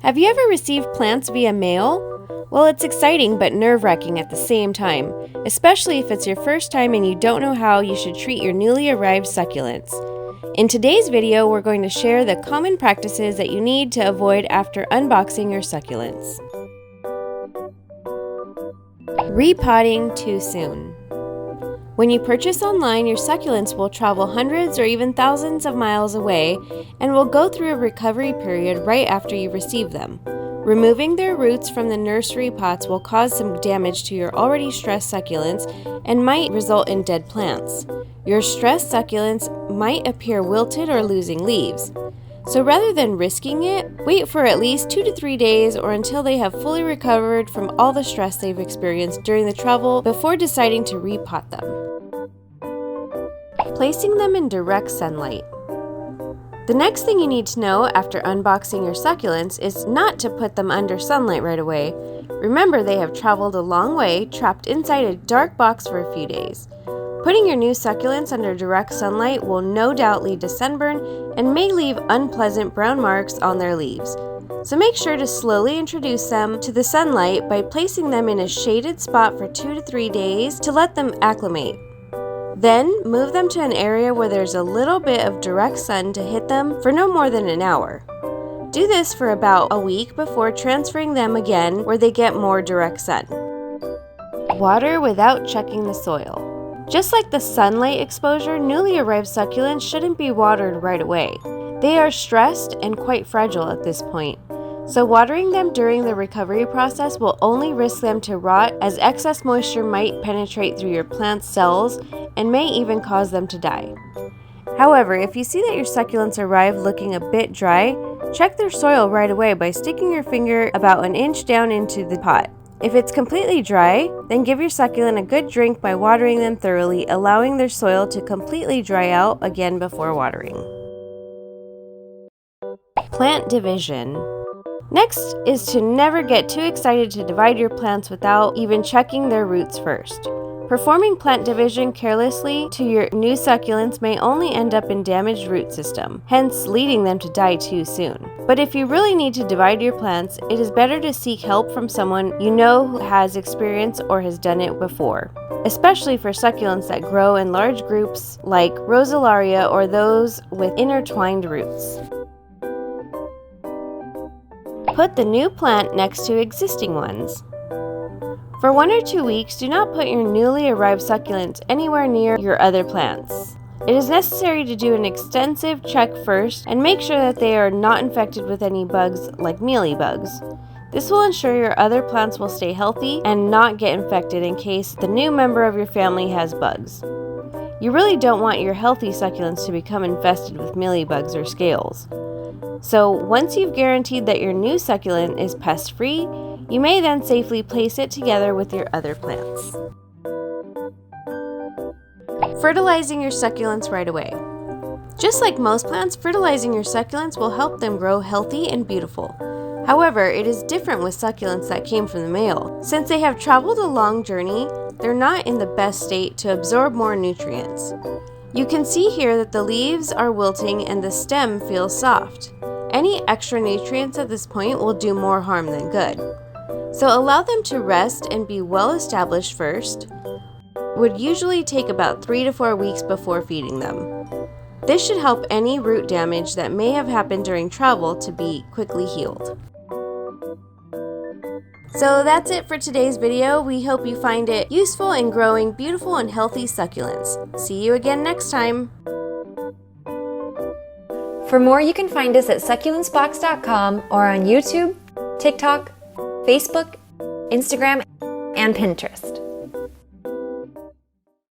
Have you ever received plants via mail? Well, it's exciting but nerve-wracking at the same time, especially if it's your first time and you don't know how you should treat your newly arrived succulents. In today's video, we're going to share the common practices that you need to avoid after unboxing your succulents. Repotting too soon. When you purchase online, your succulents will travel hundreds or even thousands of miles away and will go through a recovery period right after you receive them. Removing their roots from the nursery pots will cause some damage to your already stressed succulents and might result in dead plants. Your stressed succulents might appear wilted or losing leaves. So rather than risking it, wait for at least 2 to 3 days or until they have fully recovered from all the stress they've experienced during the travel before deciding to repot them. Placing them in direct sunlight. The next thing you need to know after unboxing your succulents is not to put them under sunlight right away. Remember, they have traveled a long way, trapped inside a dark box for a few days. Putting your new succulents under direct sunlight will no doubt lead to sunburn and may leave unpleasant brown marks on their leaves. So make sure to slowly introduce them to the sunlight by placing them in a shaded spot for 2 to 3 days to let them acclimate. Then move them to an area where there's a little bit of direct sun to hit them for no more than an hour. Do this for about a week before transferring them again where they get more direct sun. Water without checking the soil. Just like the sunlight exposure, newly arrived succulents shouldn't be watered right away. They are stressed and quite fragile at this point. So watering them during the recovery process will only risk them to rot, as excess moisture might penetrate through your plant's cells and may even cause them to die. However, if you see that your succulents arrive looking a bit dry, check their soil right away by sticking your finger about an inch down into the pot. If it's completely dry, then give your succulent a good drink by watering them thoroughly, allowing their soil to completely dry out again before watering. Plant division. Next is to never get too excited to divide your plants without even checking their roots first. Performing plant division carelessly to your new succulents may only end up in damaged root system, hence leading them to die too soon. But if you really need to divide your plants, it is better to seek help from someone you know who has experience or has done it before, especially for succulents that grow in large groups like Rosalaria or those with intertwined roots. Put the new plant next to existing ones. For 1 or 2 weeks, do not put your newly arrived succulents anywhere near your other plants. It is necessary to do an extensive check first and make sure that they are not infected with any bugs like mealybugs. This will ensure your other plants will stay healthy and not get infected in case the new member of your family has bugs. You really don't want your healthy succulents to become infested with mealybugs or scales. So once you've guaranteed that your new succulent is pest-free, you may then safely place it together with your other plants. Fertilizing your succulents right away. Just like most plants, fertilizing your succulents will help them grow healthy and beautiful. However, it is different with succulents that came from the mail. Since they have traveled a long journey, they're not in the best state to absorb more nutrients. You can see here that the leaves are wilting and the stem feels soft. Any extra nutrients at this point will do more harm than good. So allow them to rest and be well established first. Would usually take about 3 to 4 weeks before feeding them. This should help any root damage that may have happened during travel to be quickly healed. So that's it for today's video. We hope you find it useful in growing beautiful and healthy succulents. See you again next time. For more, you can find us at succulentsbox.com or on YouTube, TikTok, Facebook, Instagram, and Pinterest.